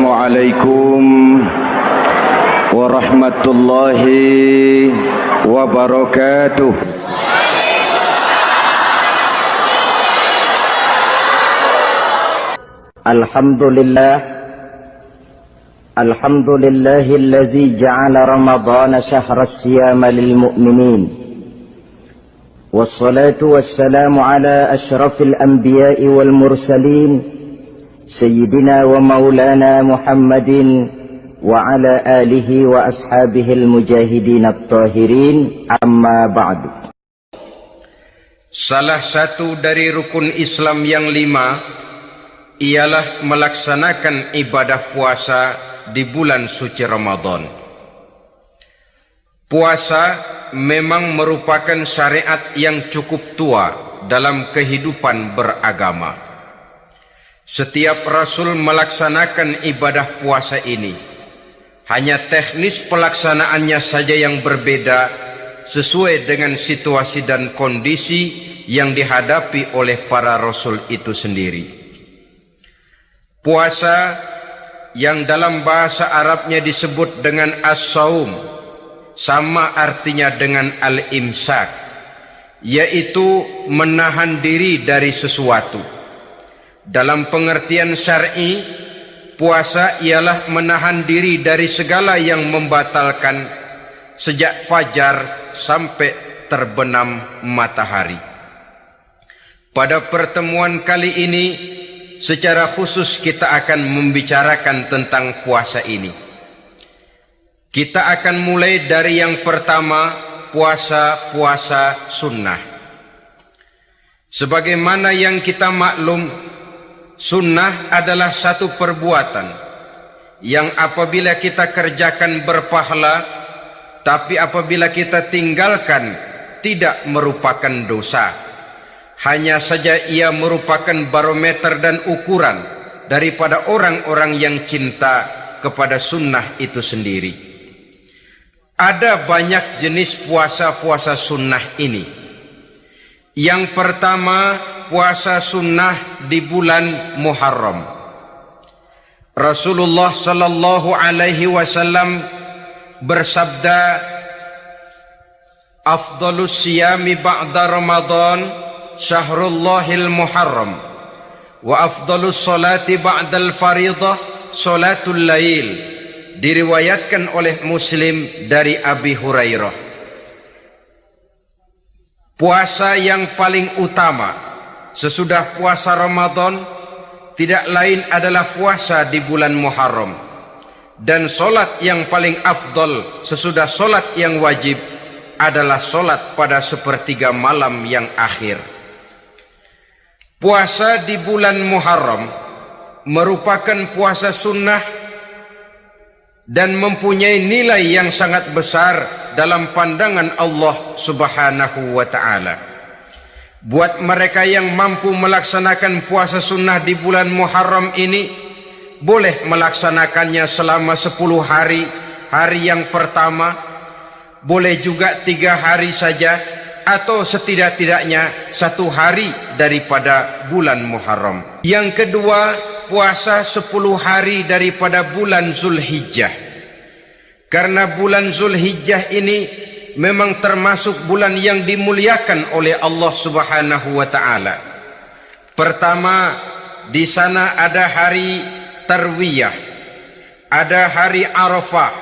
Assalamualaikum warahmatullahi wabarakatuh. Alhamdulillahillazi ja'ala Ramadhana shahra as-siyama lil mu'minin. Wassalatu wassalamu ala ashrafil anbiya'i wal mursalin Sayyidina wa maulana Muhammadin wa ala alihi wa ashabihil mujahidin at-tahirin, amma ba'du. Salah satu dari rukun Islam yang 5 ialah melaksanakan ibadah puasa di bulan suci Ramadan. Puasa memang merupakan syariat yang cukup tua dalam kehidupan beragama. Setiap Rasul melaksanakan ibadah puasa ini. Hanya teknis pelaksanaannya saja yang berbeda sesuai dengan situasi dan kondisi yang dihadapi oleh para Rasul itu sendiri. Puasa yang dalam bahasa Arabnya disebut dengan as-saum, sama artinya dengan al-imsak, yaitu menahan diri dari sesuatu. Dalam pengertian syar'i, puasa ialah menahan diri dari segala yang membatalkan sejak fajar sampai terbenam matahari. Pada pertemuan kali ini, secara khusus kita akan membicarakan tentang puasa ini. Kita akan mulai dari yang pertama, puasa sunnah. Sebagaimana yang kita maklum, sunnah adalah satu perbuatan yang apabila kita kerjakan berpahala, tapi apabila kita tinggalkan tidak merupakan dosa. Hanya saja ia merupakan barometer dan ukuran daripada orang-orang yang cinta kepada sunnah itu sendiri. Ada banyak jenis puasa-puasa sunnah ini. Yang pertama, puasa sunnah di bulan Muharram. Rasulullah sallallahu alaihi wasallam bersabda, "Afdhalus siyami ba'da Ramadan syahrullahil Muharram, wa afdhalus salati ba'dal fariḍah salatul lail." Diriwayatkan oleh Muslim dari Abi Hurairah. Puasa yang paling utama sesudah puasa Ramadan tidak lain adalah puasa di bulan Muharram. Dan solat yang paling afdal sesudah solat yang wajib adalah solat pada sepertiga malam yang akhir. Puasa di bulan Muharram merupakan puasa sunnah dan mempunyai nilai yang sangat besar dalam pandangan Allah Subhanahu wa ta'ala. Buat mereka yang mampu melaksanakan puasa sunnah di bulan Muharram ini, boleh melaksanakannya selama 10 hari. Hari yang pertama, boleh juga 3 hari saja, atau setidak-tidaknya 1 hari daripada bulan Muharram. Yang kedua, puasa 10 hari daripada bulan Zulhijjah. Karena bulan Zulhijjah ini memang termasuk bulan yang dimuliakan oleh Allah Subhanahu wa ta'ala. Pertama, di sana ada hari Tarwiyah, ada hari Arafah,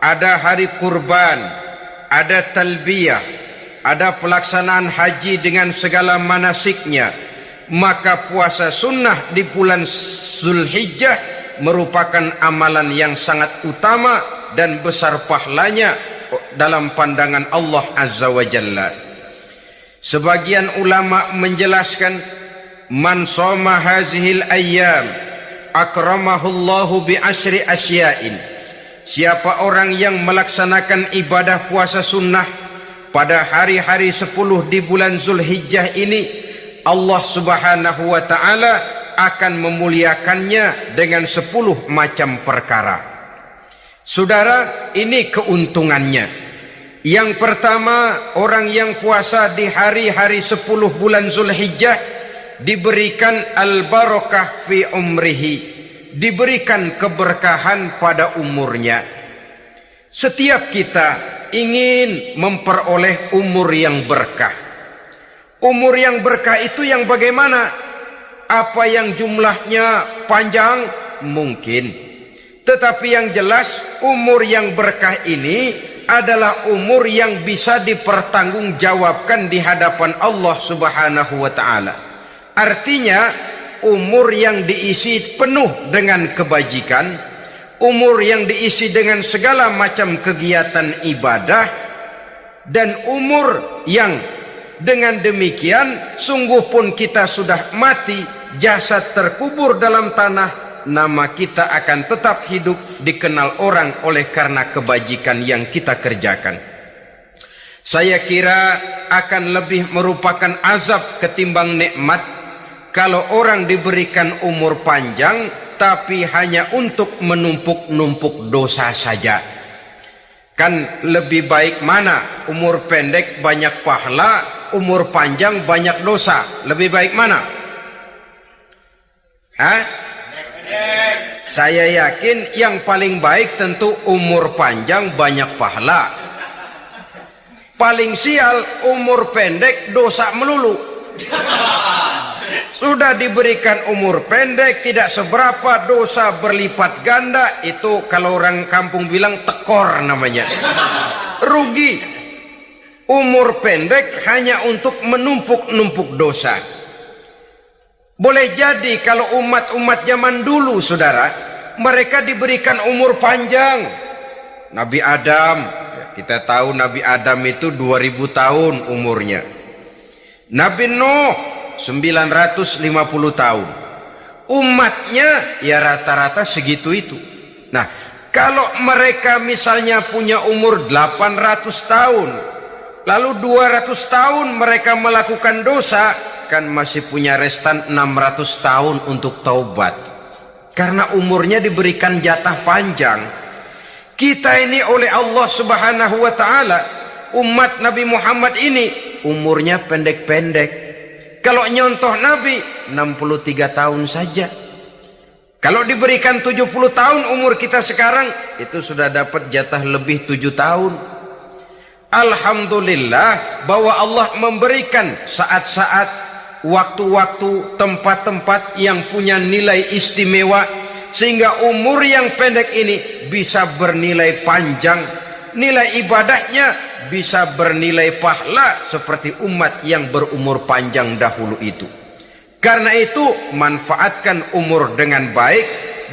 ada hari Kurban, ada Talbiyah, ada pelaksanaan haji dengan segala manasiknya. Maka puasa sunnah di bulan Zulhijjah merupakan amalan yang sangat utama dan besar pahalanya dalam pandangan Allah Azza wa Jalla. Sebagian ulama menjelaskan, man shoma hazihil ayyam akramahullahu bi asyri asya'in. Siapa orang yang melaksanakan ibadah puasa sunnah pada hari-hari 10 di bulan Zulhijjah ini, Allah Subhanahu wa ta'ala akan memuliakannya dengan 10 macam perkara. Saudara, ini keuntungannya. Yang pertama, orang yang puasa di hari-hari 10 bulan Zulhijjah diberikan al-barakah fi umrihi, diberikan keberkahan pada umurnya. Setiap kita ingin memperoleh umur yang berkah. Umur yang berkah itu yang bagaimana? Apa yang jumlahnya panjang? Mungkin. Tetapi yang jelas umur yang berkah ini adalah umur yang bisa dipertanggungjawabkan di hadapan Allah Subhanahu wa ta'ala. Artinya umur yang diisi penuh dengan kebajikan, umur yang diisi dengan segala macam kegiatan ibadah, dan umur yang dengan demikian sungguh pun kita sudah mati, jasad terkubur dalam tanah, nama kita akan tetap hidup, dikenal orang oleh karena kebajikan yang kita kerjakan. Saya kira akan lebih merupakan azab ketimbang nikmat kalau orang diberikan umur panjang tapi hanya untuk menumpuk-numpuk dosa saja. Kan lebih baik mana? Umur pendek banyak pahala, umur panjang banyak dosa. Lebih baik mana? Saya yakin yang paling baik tentu umur panjang banyak pahala. Paling sial umur pendek dosa melulu. Sudah diberikan umur pendek tidak seberapa, dosa berlipat ganda. Itu kalau orang kampung bilang tekor namanya. Rugi. Umur pendek hanya untuk menumpuk-numpuk dosa. Boleh jadi kalau umat-umat zaman dulu, saudara, mereka diberikan umur panjang. Nabi Adam, kita tahu Nabi Adam itu 2000 tahun umurnya. Nabi Nuh 950 tahun. Umatnya ya rata-rata segitu itu. Nah, kalau mereka misalnya punya umur 800 tahun, lalu 200 tahun mereka melakukan dosa, kan masih punya restan 600 tahun untuk taubat. Karena umurnya diberikan jatah panjang. Kita ini oleh Allah Subhanahu wa ta'ala, umat Nabi Muhammad ini umurnya pendek-pendek. Kalau nyontoh Nabi 63 tahun saja. Kalau diberikan 70 tahun umur kita sekarang, itu sudah dapat jatah lebih 7 tahun. Alhamdulillah bahwa Allah memberikan saat-saat, waktu-waktu, tempat-tempat yang punya nilai istimewa, sehingga umur yang pendek ini bisa bernilai panjang, nilai ibadahnya bisa bernilai pahala seperti umat yang berumur panjang dahulu itu. Karena itu manfaatkan umur dengan baik,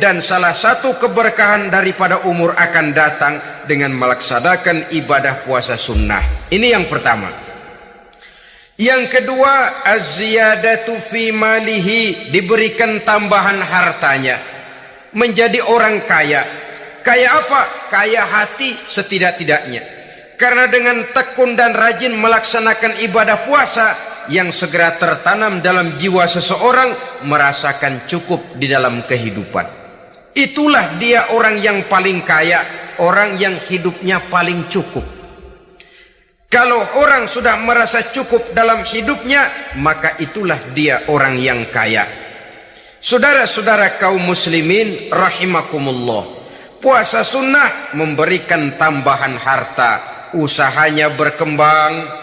dan salah satu keberkahan daripada umur akan datang dengan melaksanakan ibadah puasa sunnah. Ini yang pertama. Yang kedua, az-ziyadatu fi malihi, diberikan tambahan hartanya, menjadi orang kaya. Kaya apa? Kaya hati setidak-tidaknya. Karena dengan tekun dan rajin melaksanakan ibadah puasa, yang segera tertanam dalam jiwa seseorang merasakan cukup di dalam kehidupan. Itulah dia orang yang paling kaya, orang yang hidupnya paling cukup. Kalau orang sudah merasa cukup dalam hidupnya, maka itulah dia orang yang kaya. Saudara-saudara kaum muslimin rahimakumullah, puasa sunnah memberikan tambahan harta, usahanya berkembang.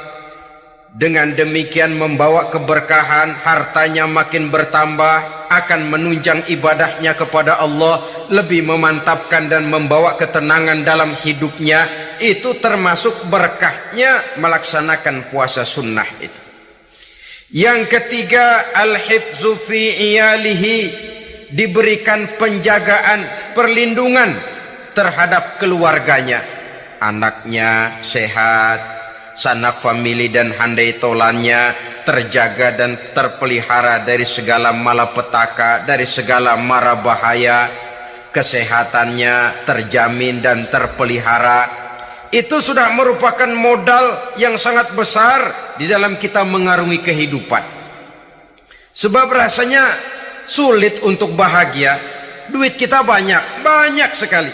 Dengan demikian membawa keberkahan, hartanya makin bertambah, akan menunjang ibadahnya kepada Allah, lebih memantapkan dan membawa ketenangan dalam hidupnya. Itu termasuk berkahnya melaksanakan puasa sunnah itu. Yang ketiga, al-hifzu fi iyalihi, diberikan penjagaan, perlindungan terhadap keluarganya. Anaknya sehat, sanak famili dan handai tolannya terjaga dan terpelihara dari segala malapetaka, dari segala mara bahaya. Kesehatannya terjamin dan terpelihara. Itu sudah merupakan modal yang sangat besar di dalam kita mengarungi kehidupan. Sebab rasanya sulit untuk bahagia. Duit kita banyak sekali.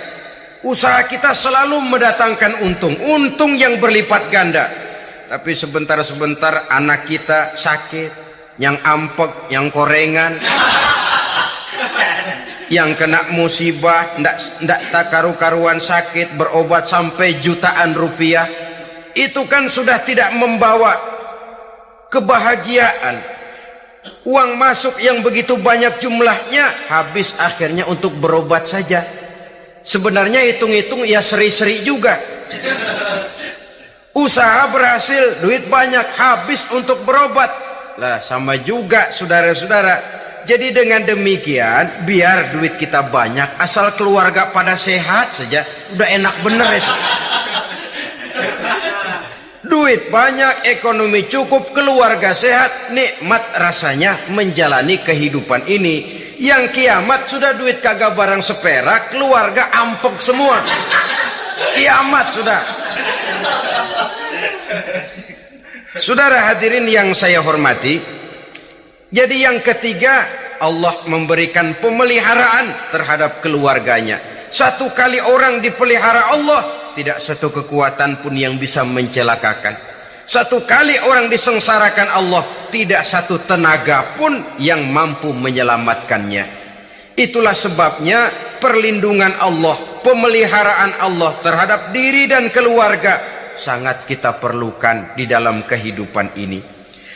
Usaha kita selalu mendatangkan untung yang berlipat ganda. Tapi sebentar-sebentar anak kita sakit, yang ampek, yang korengan. yang kena musibah, ndak tak karu-karuan sakit, berobat sampai jutaan rupiah, itu kan sudah tidak membawa kebahagiaan. Uang masuk yang begitu banyak jumlahnya, habis akhirnya untuk berobat saja. Sebenarnya hitung-hitung ya seri-seri juga. Usaha berhasil, duit banyak, habis untuk berobat. Lah sama juga saudara-saudara. Jadi dengan demikian, biar duit kita banyak, asal keluarga pada sehat saja, udah enak bener itu. Duit banyak, ekonomi cukup, keluarga sehat, nikmat rasanya menjalani kehidupan ini. Yang kiamat sudah duit kagak barang seperak, keluarga ampek semua. Kiamat sudah. Saudara hadirin yang saya hormati, jadi yang ketiga, Allah memberikan pemeliharaan terhadap keluarganya. Satu kali orang dipelihara Allah, tidak satu kekuatan pun yang bisa mencelakakan. Satu kali orang disengsarakan Allah, tidak satu tenaga pun yang mampu menyelamatkannya. Itulah sebabnya perlindungan Allah, pemeliharaan Allah terhadap diri dan keluarga sangat kita perlukan di dalam kehidupan ini.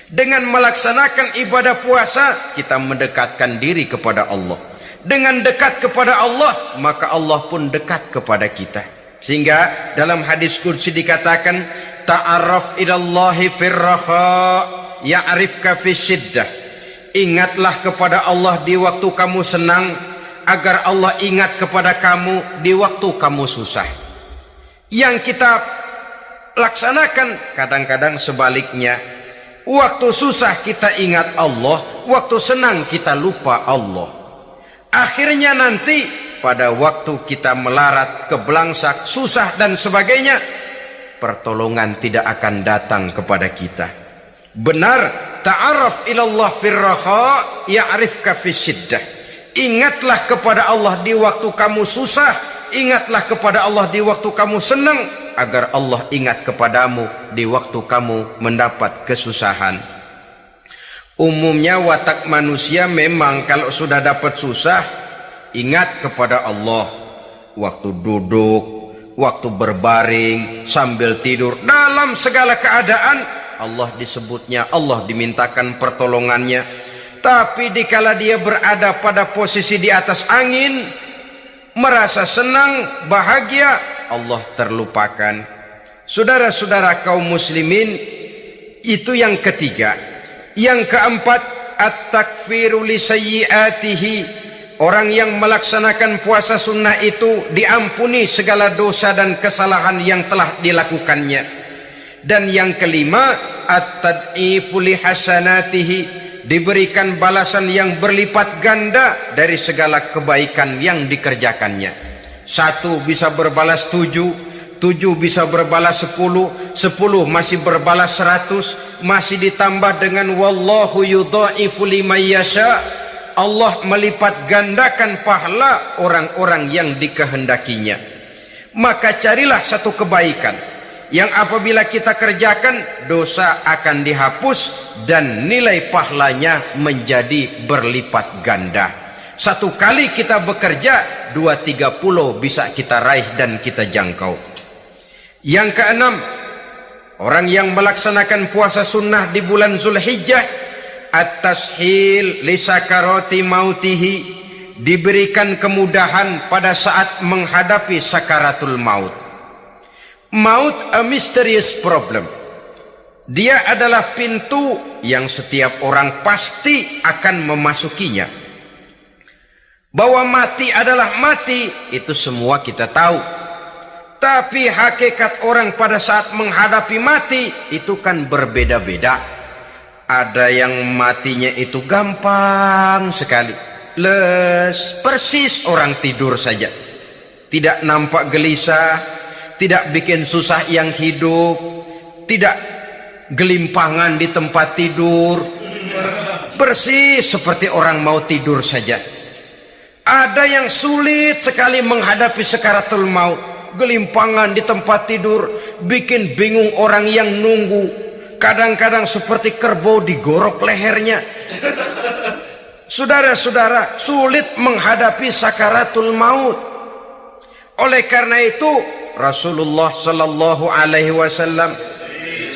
Dengan melaksanakan ibadah puasa, kita mendekatkan diri kepada Allah. Dengan dekat kepada Allah, maka Allah pun dekat kepada kita. Sehingga dalam hadis qudsi dikatakan, ta'arraf ilallahi firraha ya'rifka fisyiddah. Ingatlah kepada Allah di waktu kamu senang, agar Allah ingat kepada kamu di waktu kamu susah. Yang kita laksanakan kadang-kadang sebaliknya. Waktu susah kita ingat Allah, waktu senang kita lupa Allah. Akhirnya nanti pada waktu kita melarat, kebelangsak, susah dan sebagainya, pertolongan tidak akan datang kepada kita. Benar, ta'arraf ilallah firraha ya'rifka fisyiddah. Ingatlah kepada Allah di waktu kamu susah, ingatlah kepada Allah di waktu kamu senang, agar Allah ingat kepadamu di waktu kamu mendapat kesusahan. Umumnya watak manusia memang kalau sudah dapat susah, ingat kepada Allah. Waktu duduk, waktu berbaring, sambil tidur, dalam segala keadaan Allah disebutnya, Allah dimintakan pertolongannya. Tapi dikala dia berada pada posisi di atas angin, merasa senang, bahagia, Allah terlupakan. Saudara-saudara kaum muslimin, itu yang ketiga. Yang keempat, at-takfiru li sayyiatihi. Orang yang melaksanakan puasa sunnah itu diampuni segala dosa dan kesalahan yang telah dilakukannya. Dan yang kelima, at-tad'ifu li hasanatihi. Diberikan balasan yang berlipat ganda dari segala kebaikan yang dikerjakannya. 1 bisa berbalas 7, 7 bisa berbalas 10, 10 masih berbalas 100, masih ditambah dengan wallahu yudha'ifu liman yasha. Allah melipat gandakan pahala orang-orang yang dikehendakinya. Maka carilah satu kebaikan yang apabila kita kerjakan, dosa akan dihapus dan nilai pahalanya menjadi berlipat ganda. 1 kali kita bekerja, 2-3 pulau bisa kita raih dan kita jangkau. Yang keenam, orang yang melaksanakan puasa sunnah di bulan Zulhijjah, at-tashil li sakarati mautihi. Diberikan kemudahan pada saat menghadapi sakaratul maut. Maut a mysterious problem. Dia adalah pintu yang setiap orang pasti akan memasukinya. Bahwa mati adalah mati, itu semua kita tahu. Tapi hakikat orang pada saat menghadapi mati itu kan berbeda-beda. Ada yang matinya itu gampang sekali, persis orang tidur saja, tidak nampak gelisah, tidak bikin susah yang hidup, tidak gelimpangan di tempat tidur, persis seperti orang mau tidur saja. Ada yang sulit sekali menghadapi sakaratul maut, gelimpangan di tempat tidur, bikin bingung orang yang nunggu. Kadang-kadang seperti kerbau digorok lehernya. Saudara-saudara, sulit menghadapi sakaratul maut. Oleh karena itu, Rasulullah sallallahu alaihi wasallam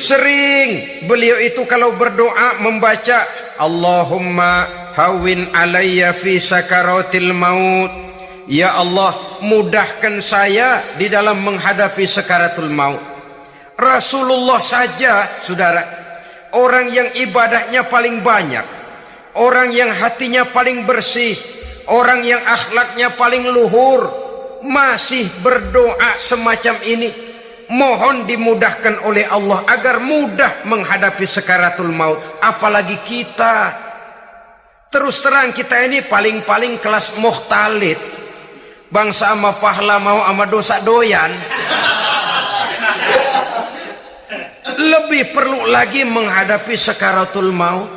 sering beliau itu kalau berdoa membaca Allahumma hawwin alayya fi sakaratil maut. Ya Allah, mudahkan saya di dalam menghadapi sakaratul maut. Rasulullah saja, saudara, orang yang ibadahnya paling banyak, orang yang hatinya paling bersih, orang yang akhlaknya paling luhur, masih berdoa semacam ini. Mohon dimudahkan oleh Allah agar mudah menghadapi sakaratul maut. Apalagi kita. Terus terang kita ini paling-paling kelas mukhtalid. Bangsa ama pahala mau ama dosa doyan. Lebih perlu lagi menghadapi sakaratul maut.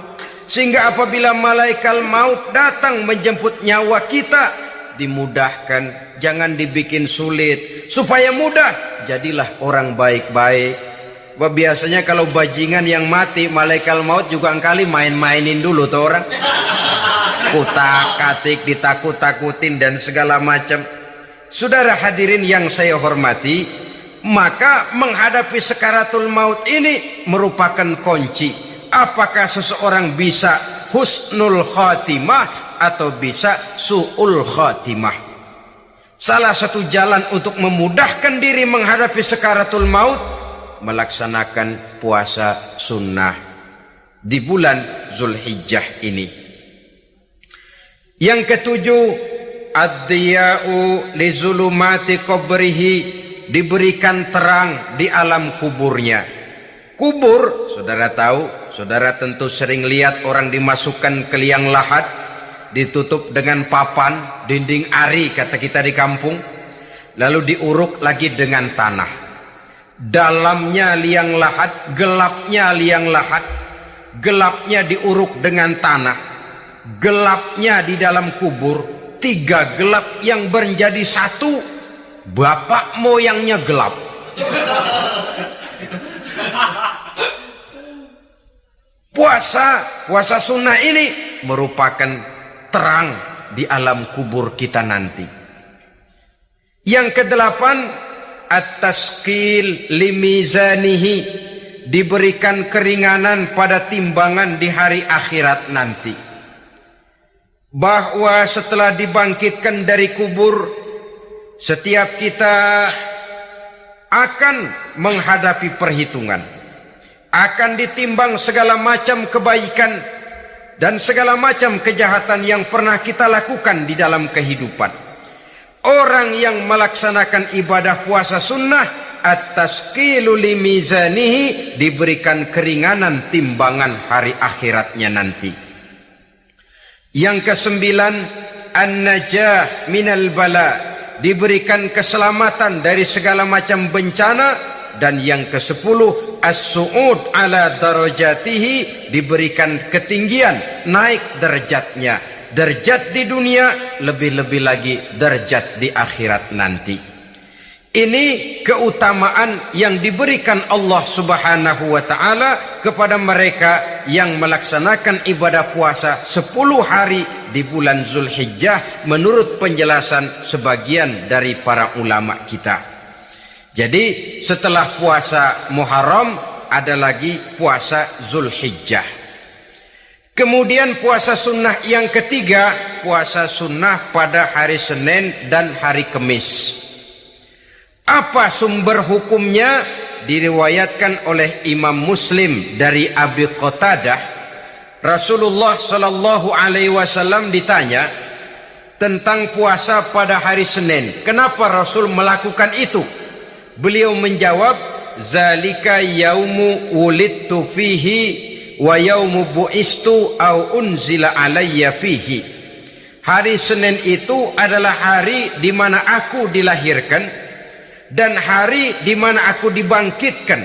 Sehingga apabila malaikat maut datang menjemput nyawa kita, dimudahkan, jangan dibikin sulit. Supaya mudah, jadilah orang baik-baik. Biasanya kalau bajingan yang mati, malaikat maut juga kali main-mainin dulu tuh orang. Kutak-katik, ditakut-takutin dan segala macam. Saudara hadirin yang saya hormati, maka menghadapi sakaratul maut ini merupakan kunci. Apakah seseorang bisa husnul khatimah atau bisa su'ul khatimah? Salah satu jalan untuk memudahkan diri menghadapi sakaratul maut, melaksanakan puasa sunnah di bulan Zulhijjah ini. Yang ketujuh, ad-diya'u li zulumati qabrihi, diberikan terang di alam kuburnya. Kubur, saudara tahu, saudara tentu sering lihat orang dimasukkan ke liang lahat, ditutup dengan papan, dinding ari kata kita di kampung, lalu diuruk lagi dengan tanah. Dalamnya liang lahat, gelapnya liang lahat, gelapnya diuruk dengan tanah, gelapnya di dalam kubur, tiga gelap yang menjadi satu, bapak moyangnya gelap. Puasa sunnah ini merupakan terang di alam kubur kita nanti. Yang kedelapan, at-taskil limizanihi, diberikan keringanan pada timbangan di hari akhirat nanti. Bahwa setelah dibangkitkan dari kubur, setiap kita akan menghadapi perhitungan, akan ditimbang segala macam kebaikan dan segala macam kejahatan yang pernah kita lakukan di dalam kehidupan. Orang yang melaksanakan ibadah puasa sunnah, at-taskilu limizanihi, diberikan keringanan timbangan hari akhiratnya nanti. Yang kesembilan, an-najah minal bala, diberikan keselamatan dari segala macam bencana. Dan yang ke-10, as-su'ud ala darajatihi, diberikan ketinggian, naik derajatnya. Derajat di dunia, lebih-lebih lagi derajat di akhirat nanti. Ini keutamaan yang diberikan Allah Subhanahu wa ta'ala kepada mereka yang melaksanakan ibadah puasa 10 hari di bulan Zulhijjah menurut penjelasan sebagian dari para ulama kita. Jadi setelah puasa Muharram ada lagi puasa Zulhijjah. Kemudian puasa sunnah yang ketiga, puasa sunnah pada hari Senin dan hari Kamis. Apa sumber hukumnya? Diriwayatkan oleh Imam Muslim dari Abi Qatadah. Rasulullah sallallahu alaihi wasallam ditanya tentang puasa pada hari Senin. Kenapa Rasul melakukan itu? Beliau menjawab, zalika yaumu wulidtu fihi wa yaumu bu'istu au unzila alayya fihi. Hari Senin itu adalah hari di mana aku dilahirkan dan hari di mana aku dibangkitkan.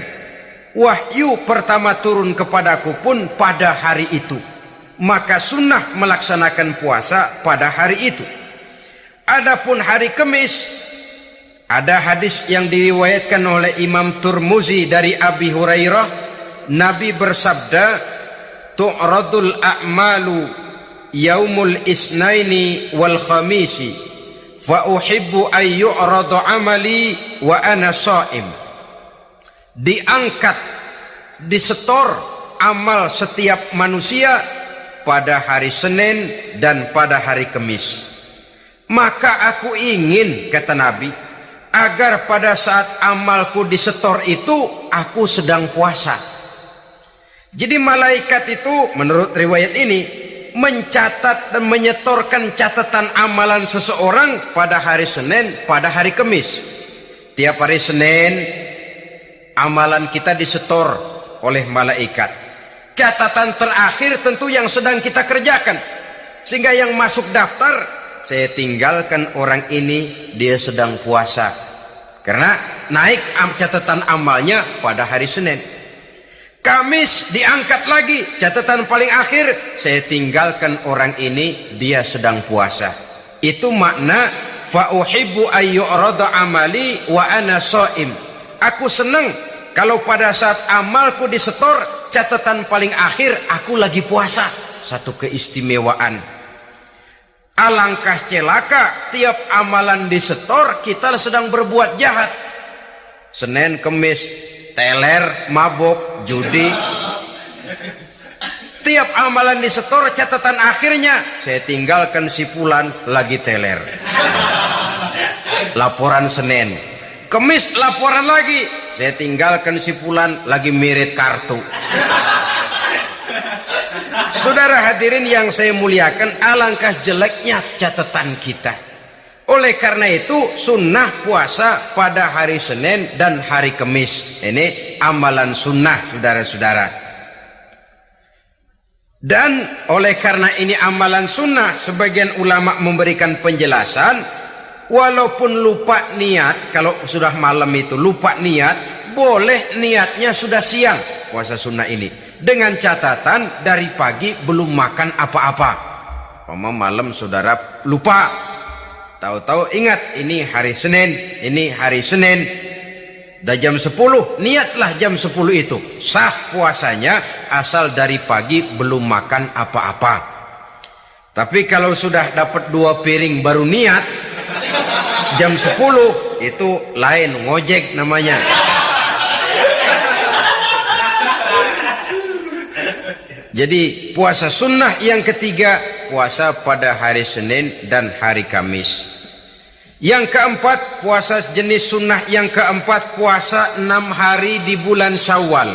Wahyu pertama turun kepadaku pun pada hari itu. Maka sunnah melaksanakan puasa pada hari itu. Adapun hari Kamis, ada hadis yang diriwayatkan oleh Imam Turmuzi dari Abi Hurairah, Nabi bersabda, tu'radul a'malu yaumul isnaini wal khamisi fa uhibbu ay yu'rada amali wa ana shaim. Diangkat, disetor amal setiap manusia pada hari Senin dan pada hari Kamis. Maka aku ingin, kata Nabi, agar pada saat amalku disetor itu aku sedang puasa. Jadi malaikat itu menurut riwayat ini mencatat dan menyetorkan catatan amalan seseorang pada hari Senin, pada hari Kamis. Tiap hari Senin amalan kita disetor oleh malaikat. Catatan terakhir tentu yang sedang kita kerjakan. Sehingga yang masuk daftar, saya tinggalkan orang ini, dia sedang puasa. Karena naik catatan amalnya pada hari Senin. Kamis diangkat lagi, catatan paling akhir, saya tinggalkan orang ini, dia sedang puasa. Itu makna fa uhibbu ay yu'rada amali wa ana shaim. Aku senang kalau pada saat amalku disetor, catatan paling akhir aku lagi puasa. Satu keistimewaan. Alangkah celaka tiap amalan disetor kita sedang berbuat jahat. Senin, Kamis, teler, mabok, judi. Tiap amalan disetor catatan akhirnya saya tinggalkan si fulan lagi teler. Laporan Senin. Kamis laporan lagi, saya tinggalkan si fulan lagi mirit kartu. Saudara hadirin yang saya muliakan, alangkah jeleknya catatan kita. Oleh karena itu sunnah puasa pada hari Senin dan hari Kamis. Ini amalan sunnah, saudara-saudara. Dan oleh karena ini amalan sunnah, sebagian ulama memberikan penjelasan, walaupun lupa niat, kalau sudah malam itu lupa niat, boleh niatnya sudah siang puasa sunnah ini. Dengan catatan dari pagi belum makan apa-apa. Malam saudara lupa, tahu-tahu ingat ini hari Senin, ini hari Senin. Dah jam 10, niatlah jam 10 itu. Sah puasanya asal dari pagi belum makan apa-apa. Tapi kalau sudah dapat 2 piring baru niat, jam 10 itu lain, ngojek namanya. Jadi puasa sunnah yang ketiga, puasa pada hari Senin dan hari Kamis. Yang keempat, puasa jenis sunnah yang keempat, puasa 6 hari di bulan Syawal.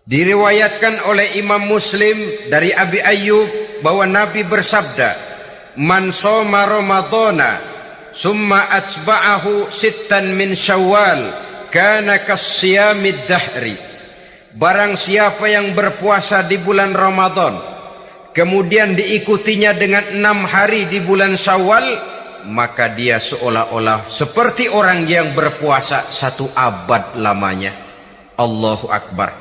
Diriwayatkan oleh Imam Muslim dari Abi Ayyub bahwa Nabi bersabda, "Man shoma Ramadhana summa atba'ahu sittan min Syawal kana kasyamid dahri." Barang siapa yang berpuasa di bulan Ramadan, kemudian diikutinya dengan 6 hari di bulan Syawal, maka dia seolah-olah seperti orang yang berpuasa 1 abad lamanya. Allahu Akbar.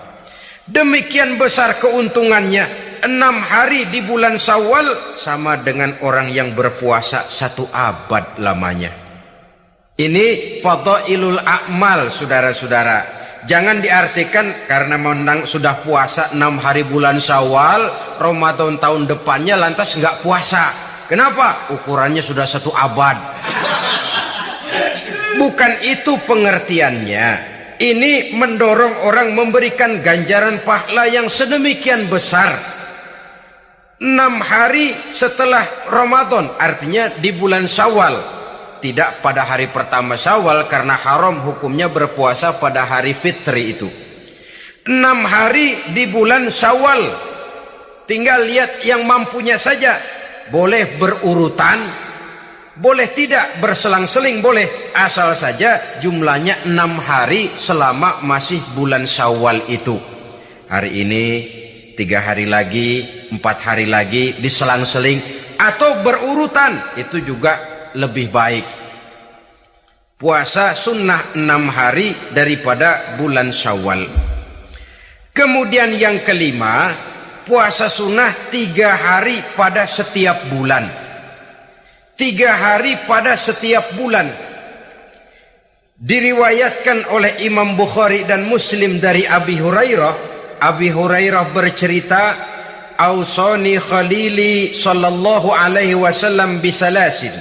Demikian besar keuntungannya. 6 hari di bulan Syawal sama dengan orang yang berpuasa 1 abad lamanya. Ini fadailul a'mal, saudara-saudara. Jangan diartikan karena sudah puasa 6 hari bulan Syawal, Ramadan tahun depannya lantas nggak puasa. Kenapa? Ukurannya sudah 1 abad. Bukan itu pengertiannya. Ini mendorong orang memberikan ganjaran pahala yang sedemikian besar. 6 hari setelah Ramadan, artinya di bulan Syawal. Tidak pada hari pertama Syawal karena haram hukumnya berpuasa pada hari fitri itu. 6 hari di bulan Syawal. Tinggal lihat yang mampunya saja. Boleh berurutan, boleh tidak berselang-seling, boleh. Asal saja jumlahnya 6 hari selama masih bulan Syawal itu. Hari ini 3 hari lagi, 4 hari lagi, diselang-seling atau berurutan, itu juga lebih baik. Puasa sunnah 6 hari daripada bulan Syawal. Kemudian yang kelima, puasa sunnah 3 hari pada setiap bulan. 3 hari pada setiap bulan. Diriwayatkan oleh Imam Bukhari dan Muslim dari Abi Hurairah. Abi Hurairah bercerita, Ausani khalili sallallahu alaihi wasallam bisalasin.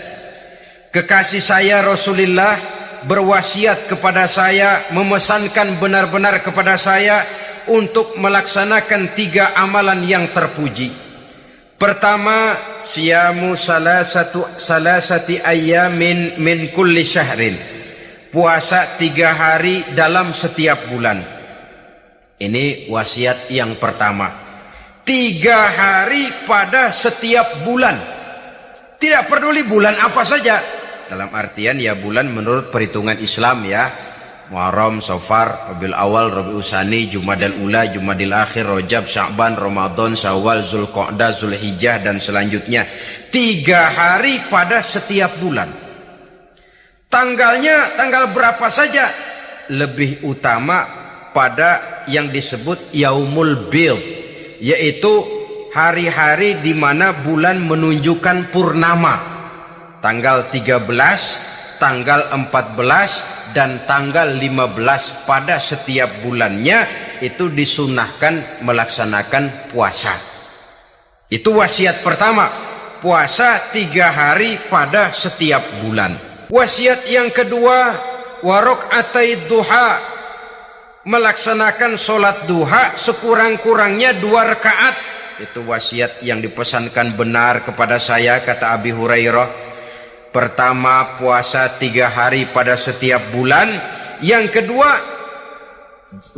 Kekasih saya Rasulullah berwasiat kepada saya, memesankan benar-benar kepada saya untuk melaksanakan 3 amalan yang terpuji. Pertama, siyamu salasati ayyamin min kulli syahrin. Puasa 3 hari dalam setiap bulan. Ini wasiat yang pertama. 3 hari pada setiap bulan. Tidak peduli bulan apa saja. Dalam artian ya bulan menurut perhitungan Islam ya. Muharram, Safar, Rabiul Awal, Rabiul Tsani, Jumadal Ula, Jumadil Akhir, Rajab, Sya'ban, Ramadan, Syawal, Zulqa'dah, Zulhijjah dan selanjutnya. 3 hari pada setiap bulan. Tanggalnya tanggal berapa saja. Lebih utama pada yang disebut Yaumul Bid, yaitu hari-hari di mana bulan menunjukkan purnama. Tanggal 13, tanggal 14, dan tanggal 15 pada setiap bulannya itu disunahkan melaksanakan puasa. Itu wasiat pertama, puasa 3 hari pada setiap bulan. Wasiat yang kedua, warok'atai duha, melaksanakan sholat duha sekurang-kurangnya 2 rakaat. Itu wasiat yang dipesankan benar kepada saya, kata Abi Hurairah. Pertama, puasa 3 hari pada setiap bulan. Yang kedua,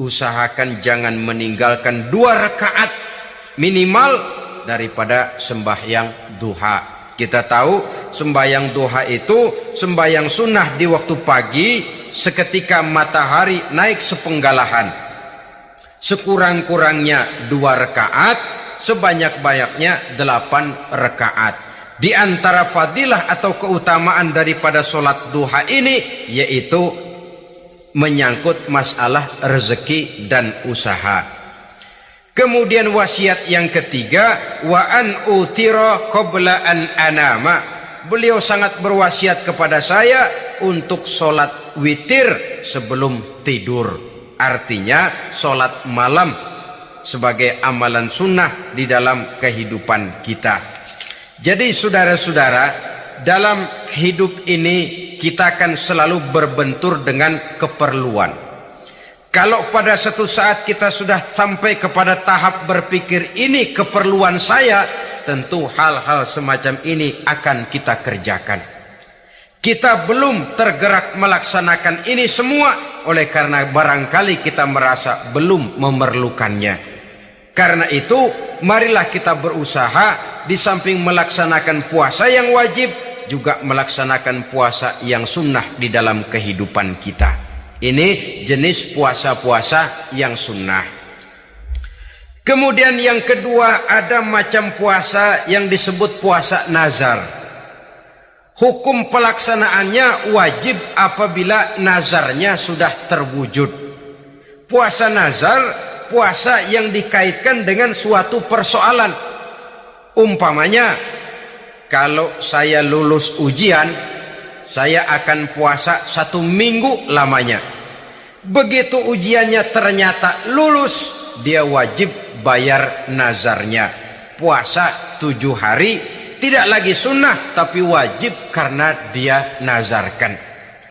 usahakan jangan meninggalkan 2 rakaat minimal daripada sembahyang duha. Kita tahu sembahyang duha itu sembahyang sunnah di waktu pagi seketika matahari naik sepenggalahan. Sekurang-kurangnya 2 rakaat, sebanyak-banyaknya 8 rakaat. Di antara fadilah atau keutamaan daripada sholat duha ini yaitu menyangkut masalah rezeki dan usaha. Kemudian wasiat yang ketiga, wa an utira qabla an anama. Beliau sangat berwasiat kepada saya untuk sholat witir sebelum tidur. Artinya sholat malam sebagai amalan sunnah di dalam kehidupan kita. Jadi saudara-saudara, dalam hidup ini kita akan selalu berbentur dengan keperluan. Kalau pada satu saat kita sudah sampai kepada tahap berpikir ini keperluan saya, tentu hal-hal semacam ini akan kita kerjakan. Kita belum tergerak melaksanakan ini semua oleh karena barangkali kita merasa belum memerlukannya. Karena itu, marilah kita berusaha di samping melaksanakan puasa yang wajib, juga melaksanakan puasa yang sunnah di dalam kehidupan kita. Ini jenis puasa-puasa yang sunnah. Kemudian yang kedua, ada macam puasa yang disebut puasa nazar. Hukum pelaksanaannya wajib apabila nazarnya sudah terwujud. Puasa nazar, puasa yang dikaitkan dengan suatu persoalan. Umpamanya, kalau saya lulus ujian, saya akan puasa 1 minggu lamanya. Begitu ujiannya ternyata lulus, dia wajib bayar nazarnya. Puasa 7 hari, tidak lagi sunnah, tapi wajib karena dia nazarkan.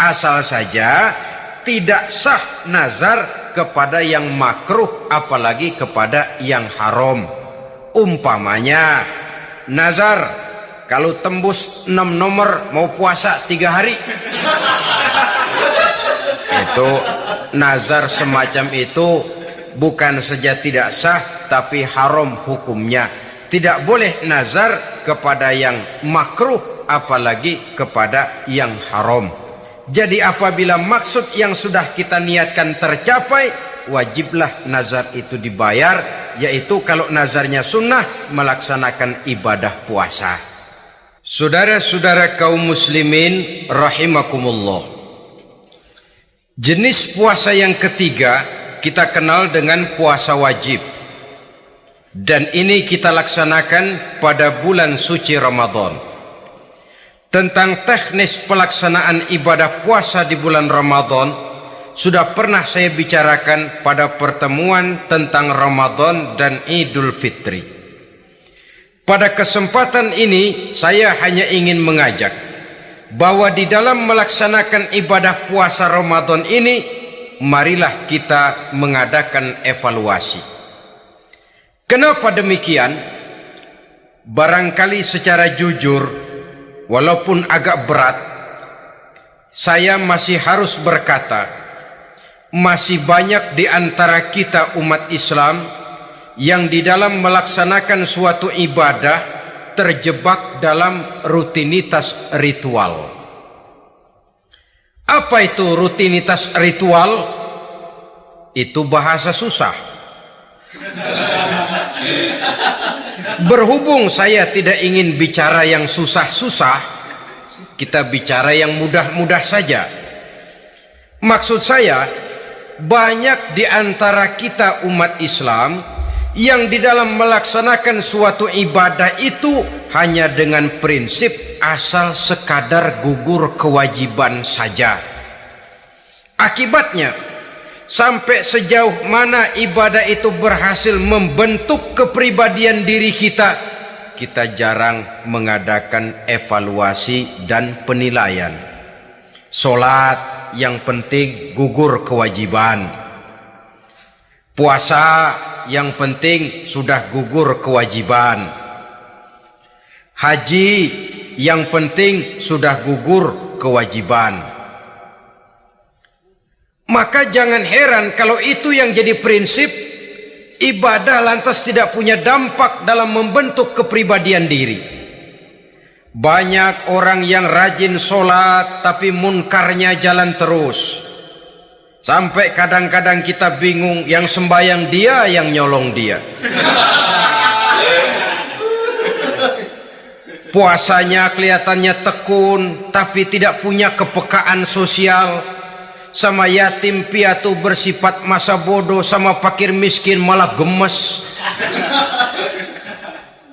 Asal saja tidak sah nazar kepada yang makruh, apalagi kepada yang haram. Umpamanya nazar kalau tembus 6 nomor mau puasa 3 hari. Itu nazar semacam itu bukan saja tidak sah, tapi haram hukumnya. Tidak boleh nazar kepada yang makruh, apalagi kepada yang haram. Jadi apabila maksud yang sudah kita niatkan tercapai, wajiblah nazar itu dibayar, yaitu kalau nazarnya sunnah, melaksanakan ibadah puasa. Saudara-saudara kaum muslimin rahimakumullah, jenis puasa yang ketiga kita kenal dengan puasa wajib, dan ini kita laksanakan pada bulan suci Ramadan. Tentang teknis pelaksanaan ibadah puasa di bulan Ramadan sudah pernah saya bicarakan pada pertemuan tentang Ramadan dan Idul Fitri. pada kesempatan ini saya hanya ingin mengajak bahwa di dalam melaksanakan ibadah puasa Ramadan ini, marilah kita mengadakan evaluasi. Kenapa demikian? Barangkali secara jujur, walaupun agak berat, saya masih harus berkata, masih banyak di antara kita umat Islam yang di dalam melaksanakan suatu ibadah terjebak dalam rutinitas ritual. Apa itu rutinitas ritual? Itu bahasa susah. Berhubung saya tidak ingin bicara yang susah-susah, kita bicara yang mudah-mudah saja. Maksud saya, banyak di antara kita umat Islam yang di dalam melaksanakan suatu ibadah itu hanya dengan prinsip asal sekadar gugur kewajiban saja. Akibatnya, sampai sejauh mana ibadah itu berhasil membentuk kepribadian diri kita, kita jarang mengadakan evaluasi dan penilaian. Solat yang penting gugur kewajiban. Puasa yang penting sudah gugur kewajiban. Haji yang penting sudah gugur kewajiban. Maka jangan heran kalau itu yang jadi prinsip, ibadah lantas tidak punya dampak dalam membentuk kepribadian diri. Banyak orang yang rajin sholat tapi munkarnya jalan terus. Sampai kadang-kadang kita bingung, yang sembahyang dia, yang nyolong dia. Puasanya kelihatannya tekun, tapi tidak punya kepekaan sosial. Sama yatim piatu bersifat masa bodoh, sama fakir miskin malah gemes.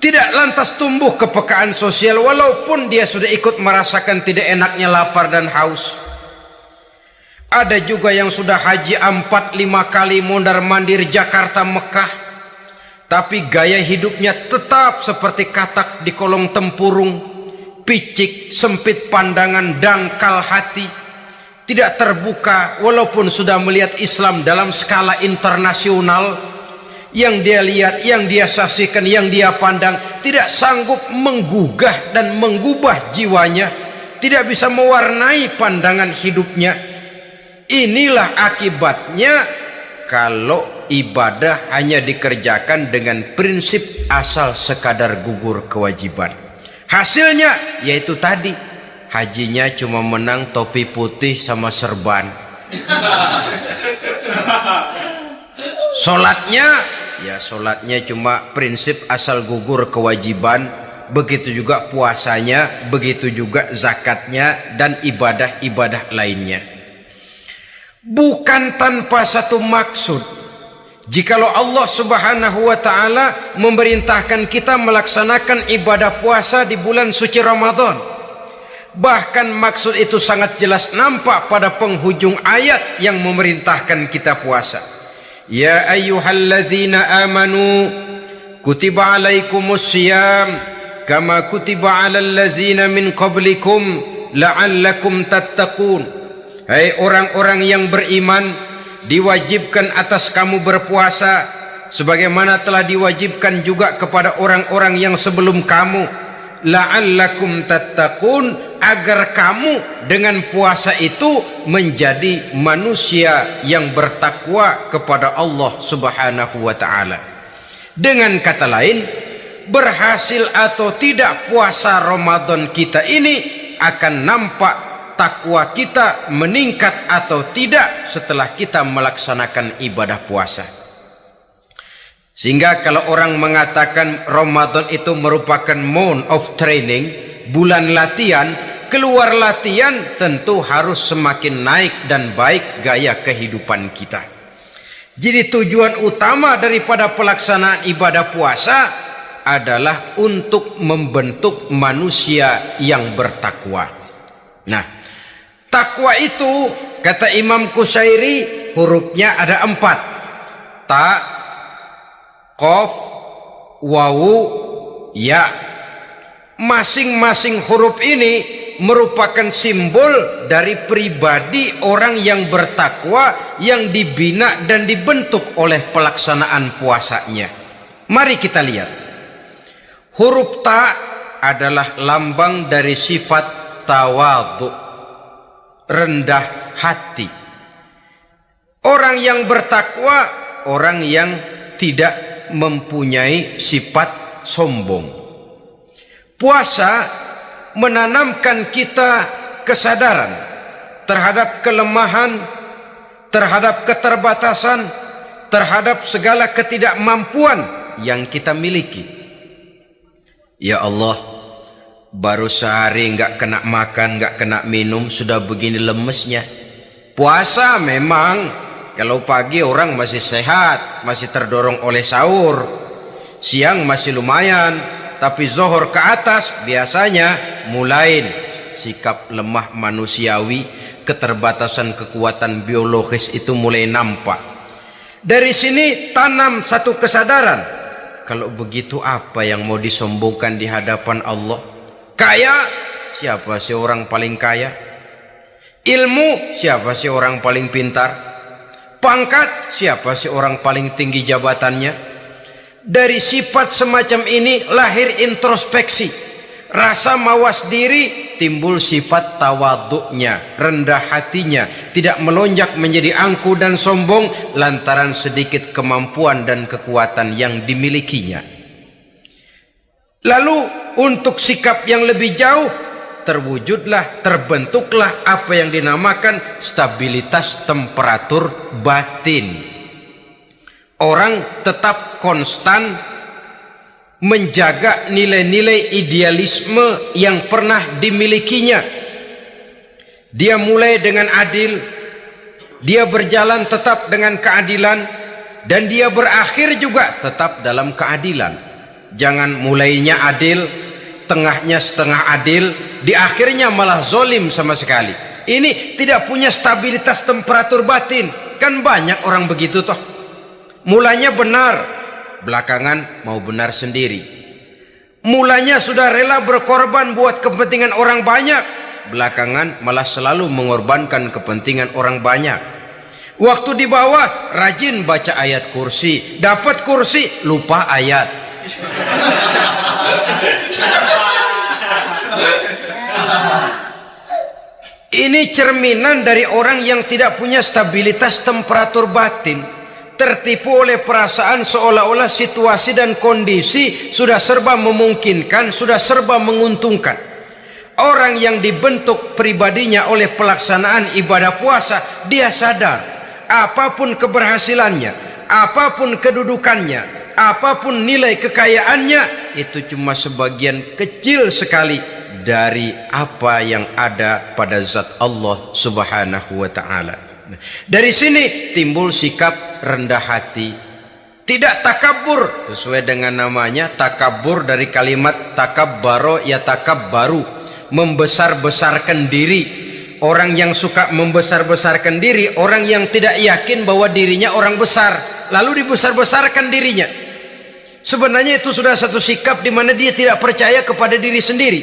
Tidak lantas tumbuh kepekaan sosial, walaupun dia sudah ikut merasakan tidak enaknya lapar dan haus. Ada juga yang sudah haji 4-5 kali mondar-mandir Jakarta Mekah, tapi gaya hidupnya tetap seperti katak di kolong tempurung, picik, sempit pandangan, dangkal hati, tidak terbuka walaupun sudah melihat Islam dalam skala internasional. Yang dia lihat, yang dia saksikan, yang dia pandang tidak sanggup menggugah dan mengubah jiwanya, tidak bisa mewarnai pandangan hidupnya. Inilah akibatnya kalau ibadah hanya dikerjakan dengan prinsip asal sekadar gugur kewajiban. Hasilnya yaitu tadi, hajinya cuma menang topi putih sama serban. Solatnya cuma prinsip asal gugur kewajiban. Begitu juga puasanya, begitu juga zakatnya dan ibadah-ibadah lainnya. Bukan tanpa satu maksud, jikalau Allah Subhanahu wa ta'ala memerintahkan kita melaksanakan ibadah puasa di bulan suci Ramadan. Bahkan maksud itu sangat jelas nampak pada penghujung ayat yang memerintahkan kita puasa. Ya ayyuhalladzina amanu kutiba alaikumus siyam kama kutiba alal ladzina min qablikum la'allakum tattaqun. Hai orang-orang yang beriman, diwajibkan atas kamu berpuasa sebagaimana telah diwajibkan juga kepada orang-orang yang sebelum kamu, la'allakum tattaqun, agar kamu dengan puasa itu menjadi manusia yang bertakwa kepada Allah Subhanahu wa ta'ala. Dengan kata lain, berhasil atau tidak puasa Ramadan kita ini akan nampak takwa kita meningkat atau tidak setelah kita melaksanakan ibadah puasa. Sehingga kalau orang mengatakan Ramadan itu merupakan month of training, bulan latihan, keluar latihan tentu harus semakin naik dan baik gaya kehidupan kita. Jadi tujuan utama daripada pelaksanaan ibadah puasa adalah untuk membentuk manusia yang bertakwa. Nah, takwa itu kata Imam Qusairi hurufnya ada 4. Ta, qaf, wawu, Ya, masing-masing huruf ini merupakan simbol dari pribadi orang yang bertakwa, yang dibina dan dibentuk oleh pelaksanaan puasanya. Mari kita lihat. Huruf ta adalah lambang dari sifat tawadhu, rendah hati. Orang yang bertakwa, orang yang tidak mempunyai sifat sombong. Puasa menanamkan kita kesadaran terhadap kelemahan, terhadap keterbatasan, terhadap segala ketidakmampuan yang kita miliki. Ya Allah, baru sehari nggak kena makan, nggak kena minum, sudah begini lemesnya. Puasa memang, kalau pagi orang masih sehat, masih terdorong oleh sahur. Siang masih lumayan, tapi zuhur ke atas biasanya mulai sikap lemah manusiawi, keterbatasan kekuatan biologis itu mulai nampak. Dari sini tanam satu kesadaran. Kalau begitu apa yang mau disombongkan di hadapan Allah? Kaya, siapa sih orang paling kaya? Ilmu, siapa sih orang paling pintar? Pangkat, siapa sih orang paling tinggi jabatannya? Dari sifat semacam ini lahir introspeksi. Rasa mawas diri, timbul sifat tawaduknya, rendah hatinya, tidak melonjak menjadi angkuh dan sombong lantaran sedikit kemampuan dan kekuatan yang dimilikinya. Lalu untuk sikap yang lebih jauh, terwujudlah, terbentuklah apa yang dinamakan stabilitas temperatur batin. Orang tetap konstan menjaga nilai-nilai idealisme yang pernah dimilikinya. Dia mulai dengan adil, dia berjalan tetap dengan keadilan, dan dia berakhir juga tetap dalam keadilan. Jangan mulainya adil, tengahnya setengah adil, di akhirnya malah zolim sama sekali. Ini tidak punya stabilitas temperatur batin. Kan banyak orang begitu toh. Mulanya benar, belakangan mau benar sendiri. Mulanya sudah rela berkorban buat kepentingan orang banyak, belakangan malah selalu mengorbankan kepentingan orang banyak. Waktu di bawah rajin baca ayat kursi, dapat kursi lupa ayat. Ini cerminan dari orang yang tidak punya stabilitas temperatur batin, tertipu oleh perasaan seolah-olah situasi dan kondisi sudah serba memungkinkan, sudah serba menguntungkan. Orang yang dibentuk pribadinya oleh pelaksanaan ibadah puasa, dia sadar apapun keberhasilannya, apapun kedudukannya, apapun nilai kekayaannya, itu cuma sebagian kecil sekali dari apa yang ada pada zat Allah Subhanahu wa ta'ala. Dari sini timbul sikap rendah hati, tidak takabur, sesuai dengan namanya takabur dari kalimat takabbaro ya takabbaru, membesar-besarkan diri. Orang yang suka membesar-besarkan diri, orang yang tidak yakin bahwa dirinya orang besar, lalu dibesar-besarkan dirinya. Sebenarnya itu sudah satu sikap di mana dia tidak percaya kepada diri sendiri.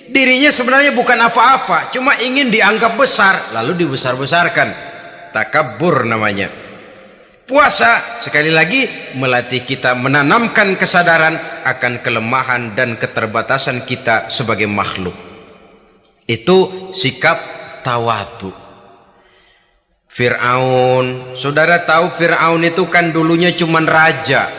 Dirinya sebenarnya bukan apa-apa, cuma ingin dianggap besar, lalu dibesar-besarkan. Takabbur namanya. Puasa sekali lagi melatih kita menanamkan kesadaran akan kelemahan dan keterbatasan kita sebagai makhluk. Itu sikap tawadhu. Fir'aun, saudara tahu Fir'aun itu kan dulunya cuman raja.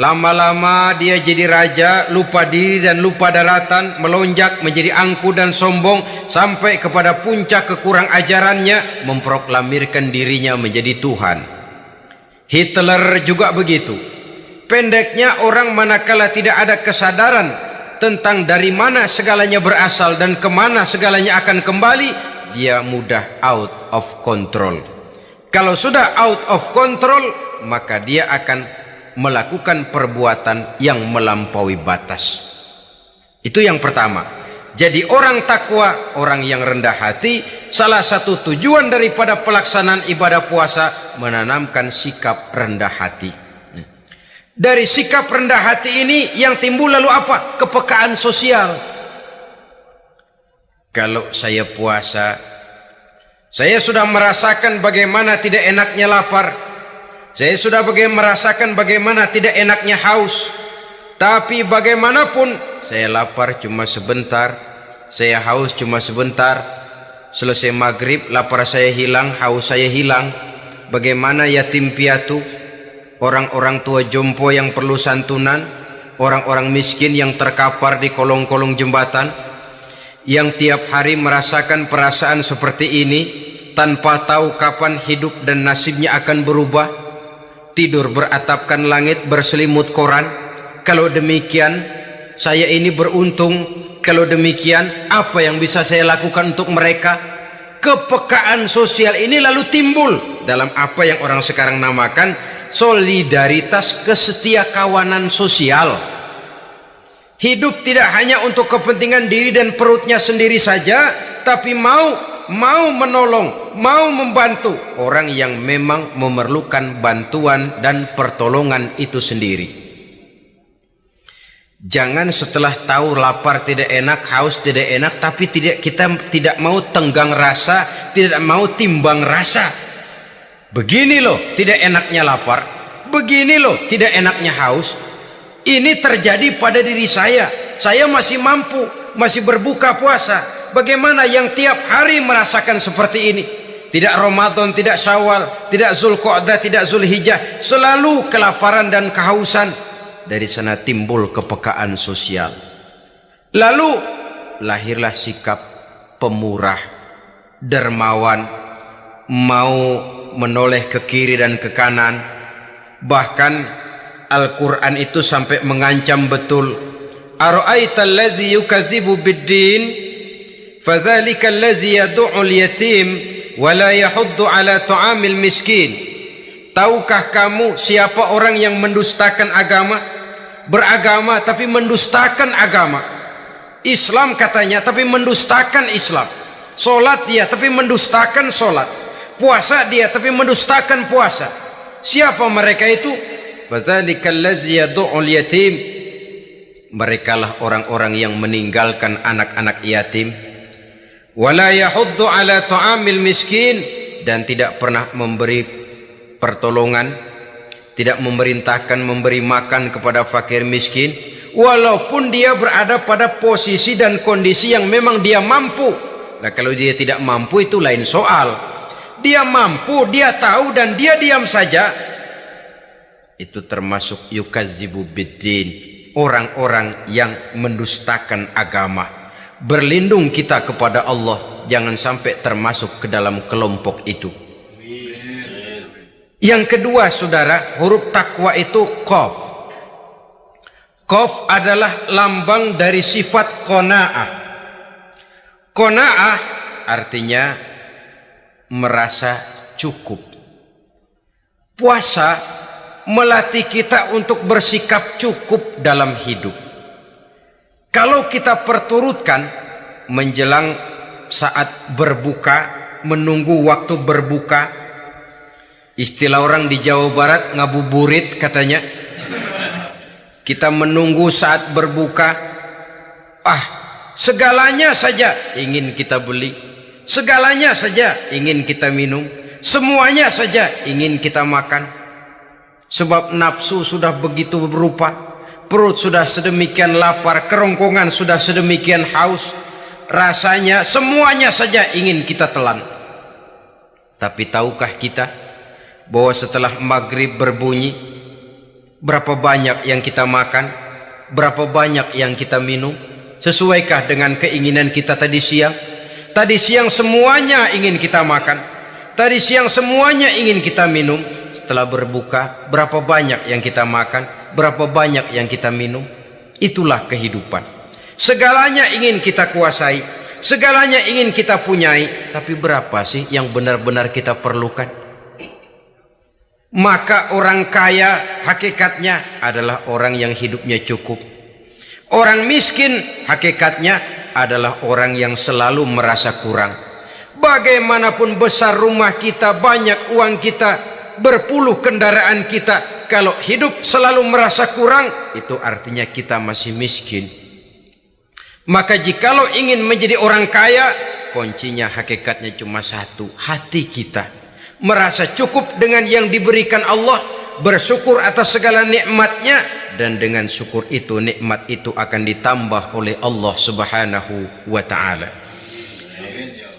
Lama-lama dia jadi raja, lupa diri dan lupa daratan, melonjak menjadi angkuh dan sombong, sampai kepada puncak kekurang ajarannya, memproklamirkan dirinya menjadi Tuhan. Hitler juga begitu. Pendeknya, orang manakala tidak ada kesadaran tentang dari mana segalanya berasal dan kemana segalanya akan kembali, dia mudah out of control. Kalau sudah out of control, maka dia akan melakukan perbuatan yang melampaui batas. Itu yang pertama. Jadi orang takwa, orang yang rendah hati, salah satu tujuan daripada pelaksanaan ibadah puasa menanamkan sikap rendah hati. Dari sikap rendah hati ini yang timbul lalu apa? Kepekaan sosial. Kalau saya puasa, saya sudah merasakan bagaimana tidak enaknya lapar. Saya sudah merasakan bagaimana tidak enaknya haus. Tapi bagaimanapun, saya lapar cuma sebentar, saya haus cuma sebentar. Selesai maghrib, lapar saya hilang, haus saya hilang. Bagaimana yatim piatu, orang-orang tua jompo yang perlu santunan, orang-orang miskin yang terkapar di kolong-kolong jembatan, yang tiap hari merasakan perasaan seperti ini, tanpa tahu kapan hidup dan nasibnya akan berubah, tidur beratapkan langit, berselimut koran. Kalau demikian, saya ini beruntung. Kalau demikian, apa yang bisa saya lakukan untuk mereka? Kepekaan sosial ini lalu timbul dalam apa yang orang sekarang namakan solidaritas kesetiakawanan sosial. Hidup tidak hanya untuk kepentingan diri dan perutnya sendiri saja, tapi mau menolong, mau membantu orang yang memang memerlukan bantuan dan pertolongan itu sendiri. Jangan setelah tahu lapar tidak enak, haus tidak enak, tapi kita tidak mau tenggang rasa, tidak mau timbang rasa. Begini loh tidak enaknya lapar, begini loh tidak enaknya haus. Ini terjadi pada diri saya. Saya masih mampu, masih berbuka puasa. Bagaimana yang tiap hari merasakan seperti ini? Tidak Ramadan, tidak Syawal, tidak Zulqa'dah, tidak Zulhijjah, selalu kelaparan dan kehausan. Dari sana timbul kepekaan sosial. Lalu lahirlah sikap pemurah, dermawan, mau menoleh ke kiri dan ke kanan. Bahkan Al-Quran itu sampai mengancam betul. Ara'aita allazi yukadzibu bid-din fadzalika allazi yad'ul yatim wa la yahuddu ala ta'amil miskin. Tahukah kamu siapa orang yang mendustakan agama? Beragama tapi mendustakan agama. Islam katanya tapi mendustakan Islam. Solat dia tapi mendustakan solat. Puasa dia tapi mendustakan puasa. Siapa mereka itu? Fadzalikal ladzi yad'ul yatim. Merekalah orang-orang yang meninggalkan anak-anak yatim. Wala yahuddu ala ta'amil miskin, dan tidak pernah memberi pertolongan, tidak memerintahkan memberi makan kepada fakir miskin, walaupun dia berada pada posisi dan kondisi yang memang dia mampu. Nah, kalau dia tidak mampu itu lain soal. Dia mampu, dia tahu, dan dia diam saja, itu termasuk yukadzibu biddin, orang-orang yang mendustakan agama. Berlindung kita kepada Allah, jangan sampai termasuk ke dalam kelompok itu. Yang kedua, saudara, huruf takwa itu qaf. Qaf adalah lambang dari sifat qanaah. Qanaah artinya merasa cukup. Puasa melatih kita untuk bersikap cukup dalam hidup. Kalau kita perturutkan menjelang saat berbuka, menunggu waktu berbuka, istilah orang di Jawa Barat ngabuburit katanya. Kita menunggu saat berbuka, segalanya saja ingin kita beli, segalanya saja ingin kita minum, semuanya saja ingin kita makan. Sebab nafsu sudah begitu berupa, perut sudah sedemikian lapar, kerongkongan sudah sedemikian haus, rasanya semuanya saja ingin kita telan. Tapi tahukah kita bahwa setelah maghrib berbunyi, berapa banyak yang kita makan, berapa banyak yang kita minum? Sesuaikah dengan keinginan kita tadi siang? Tadi siang semuanya ingin kita makan, tadi siang semuanya ingin kita minum. Setelah berbuka, berapa banyak yang kita makan, berapa banyak yang kita minum? Itulah kehidupan. Segalanya ingin kita kuasai, segalanya ingin kita punyai, tapi berapa sih yang benar-benar kita perlukan? Maka orang kaya hakikatnya adalah orang yang hidupnya cukup. Orang miskin hakikatnya adalah orang yang selalu merasa kurang. Bagaimanapun besar rumah kita, banyak uang kita, berpuluh kendaraan kita, kalau hidup selalu merasa kurang, itu artinya kita masih miskin. Maka jikalau ingin menjadi orang kaya, kuncinya hakikatnya cuma satu, hati kita merasa cukup dengan yang diberikan Allah, bersyukur atas segala nikmatnya, dan dengan syukur itu, nikmat itu akan ditambah oleh Allah Subhanahu wa ta'ala.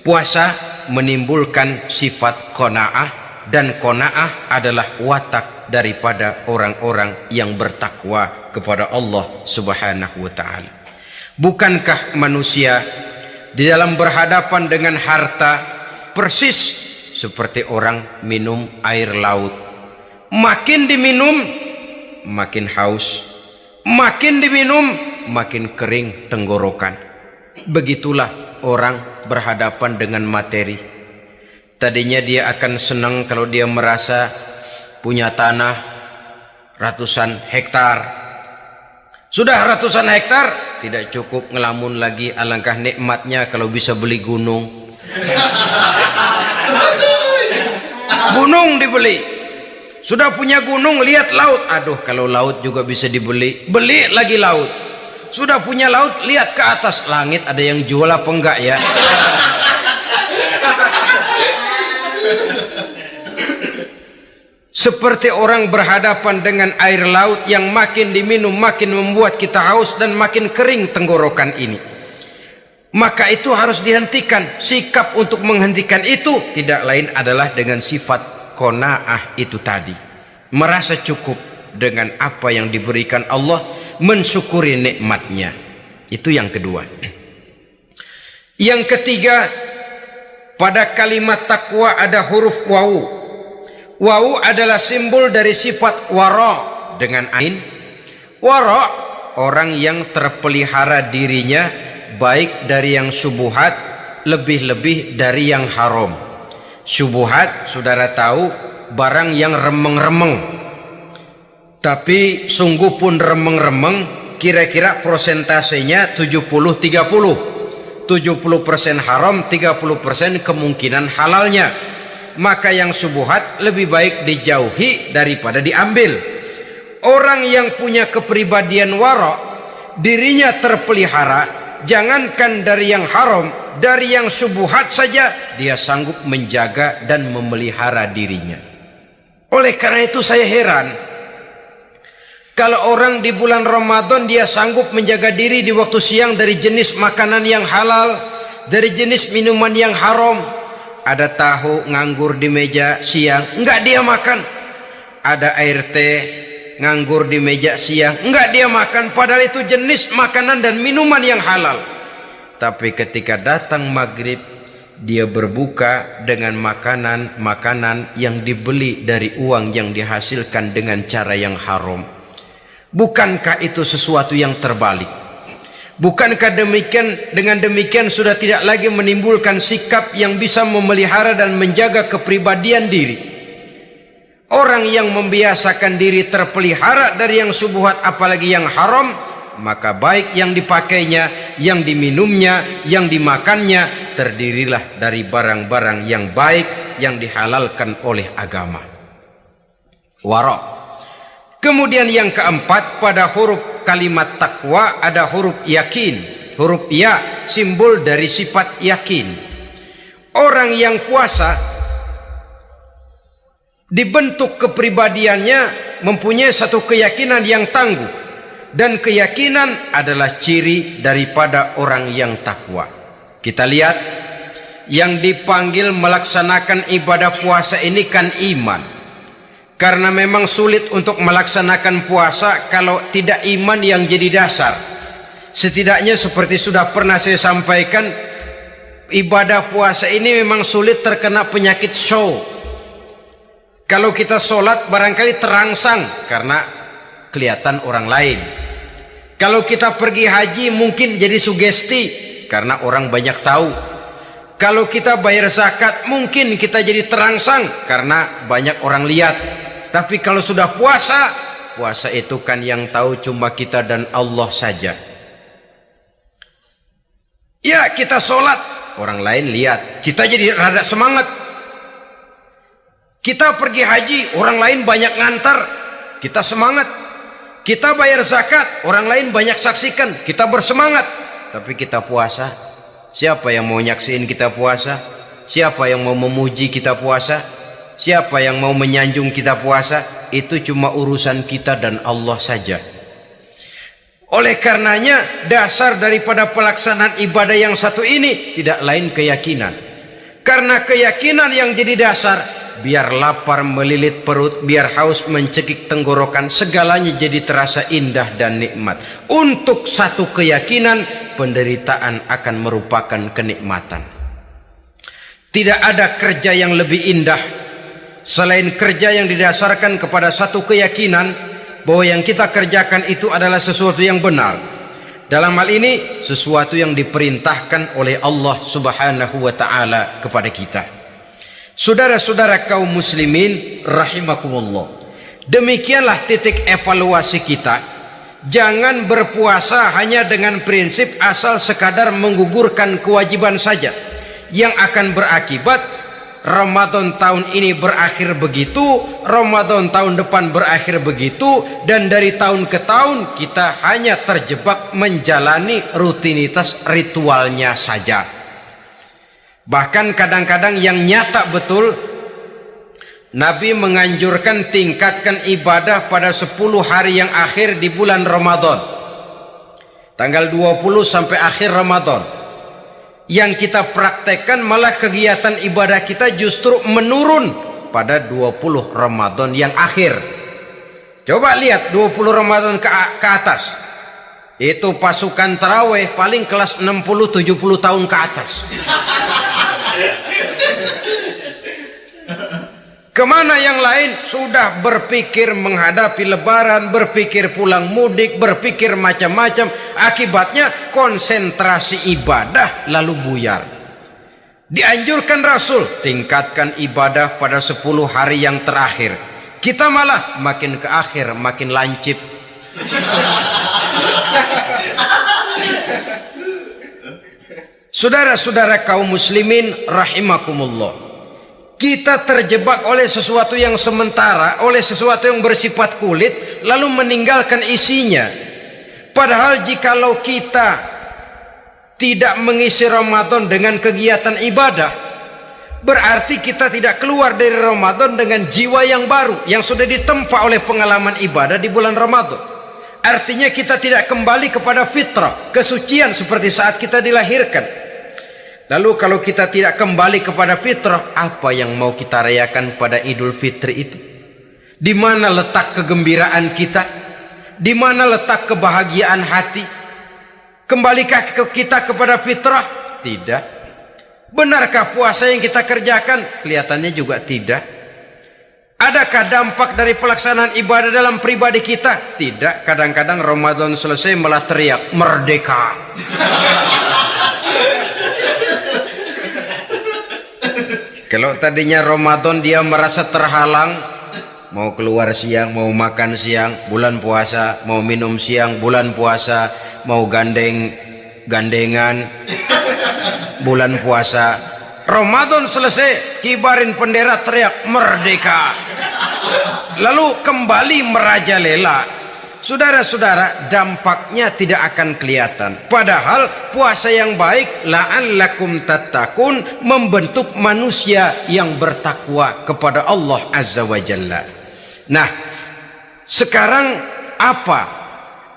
Puasa menimbulkan sifat qanaah, dan qanaah adalah watak daripada orang-orang yang bertakwa kepada Allah Subhanahu wa ta'ala. Bukankah manusia di dalam berhadapan dengan harta persis seperti orang minum air laut? Makin diminum makin haus, makin diminum makin kering tenggorokan. Begitulah orang berhadapan dengan materi. Tadinya dia akan senang kalau dia merasa punya tanah ratusan hektar. Sudah ratusan hektar, tidak cukup ngelamun lagi, alangkah nikmatnya kalau bisa beli gunung. Gunung dibeli. Sudah punya gunung, lihat laut. Aduh, kalau laut juga bisa dibeli, beli lagi laut. Sudah punya laut, lihat ke atas langit, ada yang jual apa enggak ya? Seperti orang berhadapan dengan air laut yang makin diminum makin membuat kita haus dan makin kering tenggorokan ini. Maka itu harus dihentikan. Sikap untuk menghentikan itu tidak lain adalah dengan sifat qanaah itu tadi. Merasa cukup dengan apa yang diberikan Allah, mensyukuri nikmatnya. Itu yang kedua. Yang ketiga, pada kalimat takwa ada huruf wawu. Wawu adalah simbol dari sifat wara dengan ain. Wara, orang yang terpelihara dirinya baik dari yang syubhat, lebih-lebih dari yang haram. Syubhat, saudara tahu, barang yang remeng-remeng. Tapi sungguh pun remeng-remeng, kira-kira prosentasenya 70-30. 70% haram, 30% kemungkinan halalnya. Maka yang syubhat lebih baik dijauhi daripada diambil. Orang yang punya kepribadian wara, dirinya terpelihara, jangankan dari yang haram, dari yang syubhat saja dia sanggup menjaga dan memelihara dirinya. Oleh karena itu saya heran kalau orang di bulan Ramadan dia sanggup menjaga diri di waktu siang dari jenis makanan yang halal, dari jenis minuman yang haram. Ada tahu nganggur di meja siang, enggak dia makan. Ada air teh nganggur di meja siang, enggak dia makan, padahal itu jenis makanan dan minuman yang halal. Tapi ketika datang maghrib, dia berbuka dengan makanan-makanan yang dibeli dari uang yang dihasilkan dengan cara yang haram. Bukankah itu sesuatu yang terbalik? Bukankah dengan demikian sudah tidak lagi menimbulkan sikap yang bisa memelihara dan menjaga kepribadian diri? Orang yang membiasakan diri terpelihara dari yang syubhat apalagi yang haram, maka baik yang dipakainya, yang diminumnya, yang dimakannya, terdirilah dari barang-barang yang baik yang dihalalkan oleh agama. Wara. Kemudian yang keempat, pada huruf kalimat takwa ada huruf yakin. Huruf ya simbol dari sifat yakin. Orang yang puasa dibentuk kepribadiannya mempunyai satu keyakinan yang tangguh, dan keyakinan adalah ciri daripada orang yang takwa. Kita lihat yang dipanggil melaksanakan ibadah puasa ini kan iman. Karena memang sulit untuk melaksanakan puasa kalau tidak iman yang jadi dasar. Setidaknya seperti sudah pernah saya sampaikan, ibadah puasa ini memang sulit terkena penyakit show. Kalau kita sholat barangkali terangsang karena kelihatan orang lain. Kalau kita pergi haji mungkin jadi sugesti karena orang banyak tahu. Kalau kita bayar zakat mungkin kita jadi terangsang karena banyak orang lihat. Tapi kalau sudah puasa, puasa itu kan yang tahu cuma kita dan Allah saja. Ya, kita sholat, orang lain lihat, kita jadi rada semangat. Kita pergi haji, orang lain banyak ngantar, kita semangat. Kita bayar zakat, orang lain banyak saksikan, kita bersemangat. Tapi kita puasa, siapa yang mau nyaksiin kita puasa? Siapa yang mau memuji kita puasa? Siapa yang mau menyanjung kita puasa? Itu cuma urusan kita dan Allah saja. Oleh karenanya, dasar daripada pelaksanaan ibadah yang satu ini tidak lain keyakinan. Karena keyakinan yang jadi dasar, biar lapar melilit perut, biar haus mencekik tenggorokan, segalanya jadi terasa indah dan nikmat. Untuk satu keyakinan, penderitaan akan merupakan kenikmatan. Tidak ada kerja yang lebih indah selain kerja yang didasarkan kepada satu keyakinan bahwa yang kita kerjakan itu adalah sesuatu yang benar. Dalam hal ini, sesuatu yang diperintahkan oleh Allah Subhanahu wa ta'ala kepada kita. Saudara-saudara kaum muslimin rahimakumullah, demikianlah titik evaluasi kita. Jangan berpuasa hanya dengan prinsip asal sekadar menggugurkan kewajiban saja, yang akan berakibat Ramadan tahun ini berakhir begitu, Ramadan tahun depan berakhir begitu, dan dari tahun ke tahun kita hanya terjebak menjalani rutinitas ritualnya saja. Bahkan kadang-kadang yang nyata betul, Nabi menganjurkan tingkatkan ibadah pada 10 hari yang akhir di bulan Ramadan, tanggal 20 sampai akhir Ramadan. Yang kita praktekkan malah kegiatan ibadah kita justru menurun pada 20 Ramadan yang akhir. Coba lihat 20 Ramadan ke atas, itu pasukan tarawih paling kelas 60-70 tahun ke atas. Kemana yang lain sudah berpikir menghadapi lebaran, berpikir pulang mudik, berpikir macam-macam. Akibatnya konsentrasi ibadah lalu buyar. Dianjurkan Rasul, tingkatkan ibadah pada 10 hari yang terakhir. Kita malah makin ke akhir makin lancip. Saudara-saudara kaum muslimin rahimakumullah, kita terjebak oleh sesuatu yang sementara, oleh sesuatu yang bersifat kulit, lalu meninggalkan isinya. Padahal jikalau kita tidak mengisi Ramadan dengan kegiatan ibadah, berarti kita tidak keluar dari Ramadan dengan jiwa yang baru, yang sudah ditempa oleh pengalaman ibadah di bulan Ramadan. Artinya kita tidak kembali kepada fitrah, kesucian seperti saat kita dilahirkan. Lalu kalau kita tidak kembali kepada fitrah, apa yang mau kita rayakan pada Idul Fitri itu? Di mana letak kegembiraan kita? Di mana letak kebahagiaan hati? Kembalikah kita kepada fitrah? Tidak. Benarkah puasa yang kita kerjakan? Kelihatannya juga tidak. Adakah dampak dari pelaksanaan ibadah dalam pribadi kita? Tidak. Kadang-kadang Ramadan selesai malah teriak merdeka. Kalau tadinya Ramadan dia merasa terhalang, mau keluar siang, mau makan siang, bulan puasa, mau minum siang, bulan puasa, mau gandengan, bulan puasa. Ramadan selesai, kibarin bendera, teriak merdeka. Lalu kembali merajalela. Saudara-saudara, dampaknya tidak akan kelihatan. Padahal puasa yang baik, la'allakum tattaqun, membentuk manusia yang bertakwa kepada Allah Azza wa Jalla. Nah, sekarang apa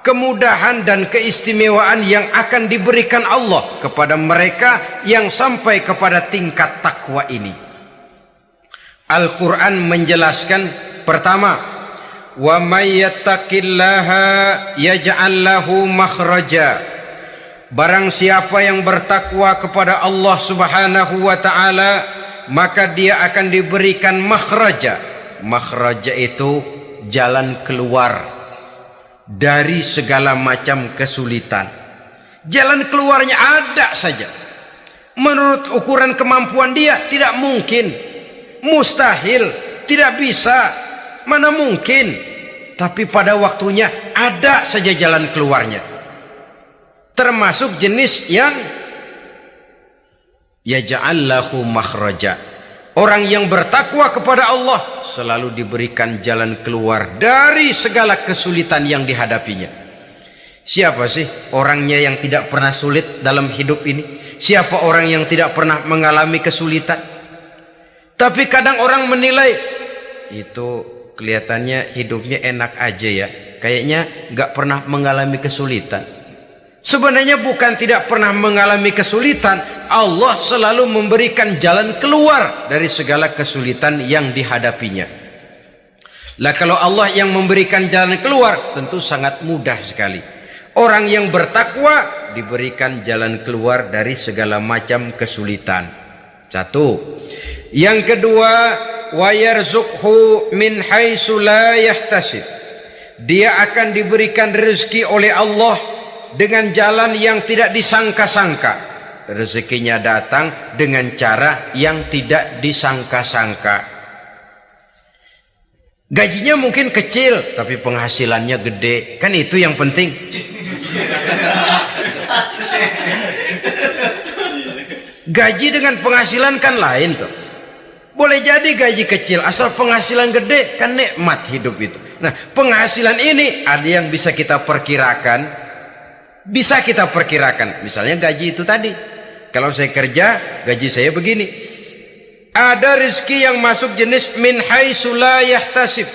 kemudahan dan keistimewaan yang akan diberikan Allah kepada mereka yang sampai kepada tingkat takwa ini? Al-Quran menjelaskan, pertama, wa may yattaqillaha yaj'al lahu makhraja. Barang siapa yang bertakwa kepada Allah Subhanahu wa taala, maka dia akan diberikan makhraja. Makhraja itu jalan keluar dari segala macam kesulitan. Jalan keluarnya ada saja. Menurut ukuran kemampuan dia tidak mungkin, mustahil, tidak bisa. Mana mungkin, tapi pada waktunya ada saja jalan keluarnya. Termasuk jenis yang yaj'al lahu makhraja. Orang yang bertakwa kepada Allah selalu diberikan jalan keluar dari segala kesulitan yang dihadapinya. Siapa sih orangnya yang tidak pernah sulit dalam hidup ini? Siapa orang yang tidak pernah mengalami kesulitan? Tapi kadang orang menilai, itu kelihatannya hidupnya enak aja ya, kayaknya gak pernah mengalami kesulitan. Sebenarnya bukan tidak pernah mengalami kesulitan, Allah selalu memberikan jalan keluar dari segala kesulitan yang dihadapinya. Lah kalau Allah yang memberikan jalan keluar, tentu sangat mudah sekali. Orang yang bertakwa diberikan jalan keluar dari segala macam kesulitan. Satu. Yang kedua, wa yarzuqhu min haitsu la yahtasib. Dia akan diberikan rezeki oleh Allah dengan jalan yang tidak disangka-sangka. Rezekinya datang dengan cara yang tidak disangka-sangka. Gajinya mungkin kecil, tapi penghasilannya gede. Kan itu yang penting. Gaji dengan penghasilan kan lain tuh. Boleh jadi gaji kecil, asal penghasilan gede, kan nikmat hidup itu. Nah, penghasilan ini ada yang bisa kita perkirakan. Bisa kita perkirakan, misalnya gaji itu tadi. Kalau saya kerja, gaji saya begini. Ada rezeki yang masuk jenis min haitsu la yahtasib.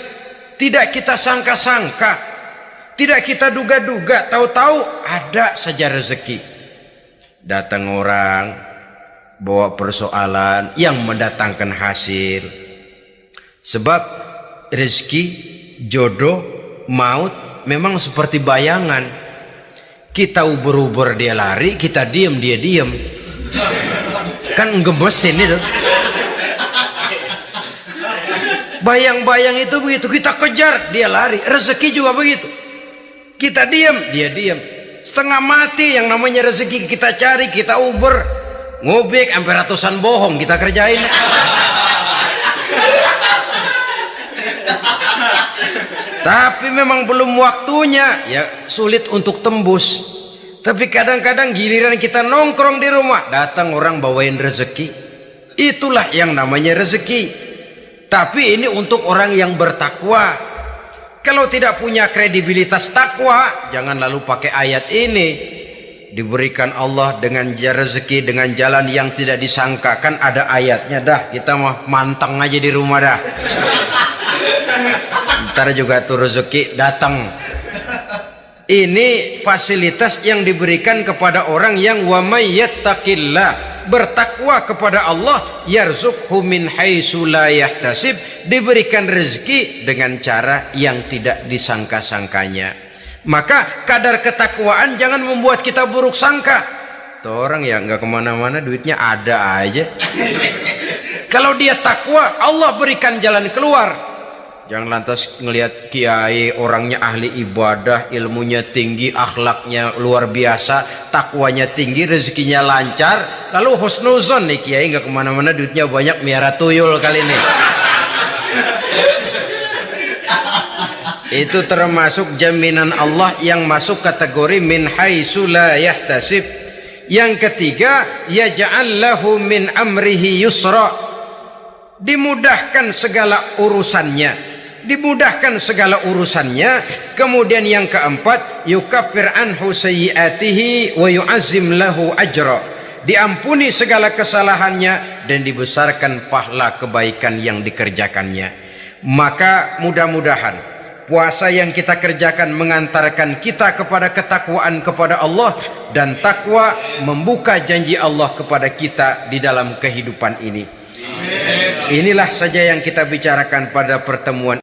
Tidak kita sangka-sangka, tidak kita duga-duga, tahu-tahu ada saja rezeki. Datang orang bawa persoalan yang mendatangkan hasil. Sebab rezeki, jodoh, maut memang seperti bayangan. Kita uber-uber dia lari, kita diam dia diam. Kan gemesin itu. Bayang-bayang itu begitu, kita kejar dia lari. Rezeki juga begitu. Kita diam dia diam. Setengah mati yang namanya rezeki kita cari, kita uber, ngobek sampai ratusan bohong kita kerjain. Tapi memang belum waktunya, ya sulit untuk tembus. Tapi kadang-kadang giliran kita nongkrong di rumah, datang orang bawain rezeki. Itulah yang namanya rezeki. Tapi ini untuk orang yang bertakwa. Kalau tidak punya kredibilitas takwa, jangan lalu pakai ayat ini. Diberikan Allah dengan rezeki dengan jalan yang tidak disangka. Kan ada ayatnya dah, kita mah manteng aja di rumah dah. Ntar juga tuh rezeki datang. Ini fasilitas yang diberikan kepada orang yang wa may yattaqillah, bertakwa kepada Allah, yarzuqhu min haitsu la yahtasib, diberikan rezeki dengan cara yang tidak disangka-sangkanya. Maka kadar ketakwaan jangan membuat kita buruk sangka. Tuh orang ya nggak kemana-mana, duitnya ada aja. Kalau dia takwa, Allah berikan jalan keluar. Jangan lantas ngelihat kiai orangnya ahli ibadah, ilmunya tinggi, akhlaknya luar biasa, takwanya tinggi, rezekinya lancar, lalu husnuzon nih kiai nggak kemana-mana, duitnya banyak, miara tuyul kali ini. Itu termasuk jaminan Allah yang masuk kategori min haitsu la yahtasib. Yang ketiga, yaj'al lahu min amrihi yusra, dimudahkan segala urusannya. Dimudahkan segala urusannya. Kemudian yang keempat, yukaffir anhu sayyiatihi wa yu'azzim lahu ajra, diampuni segala kesalahannya dan dibesarkan pahala kebaikan yang dikerjakannya. Maka mudah-mudahan puasa yang kita kerjakan mengantarkan kita kepada ketakwaan kepada Allah, dan takwa membuka janji Allah kepada kita di dalam kehidupan ini. Inilah saja yang kita bicarakan pada pertemuan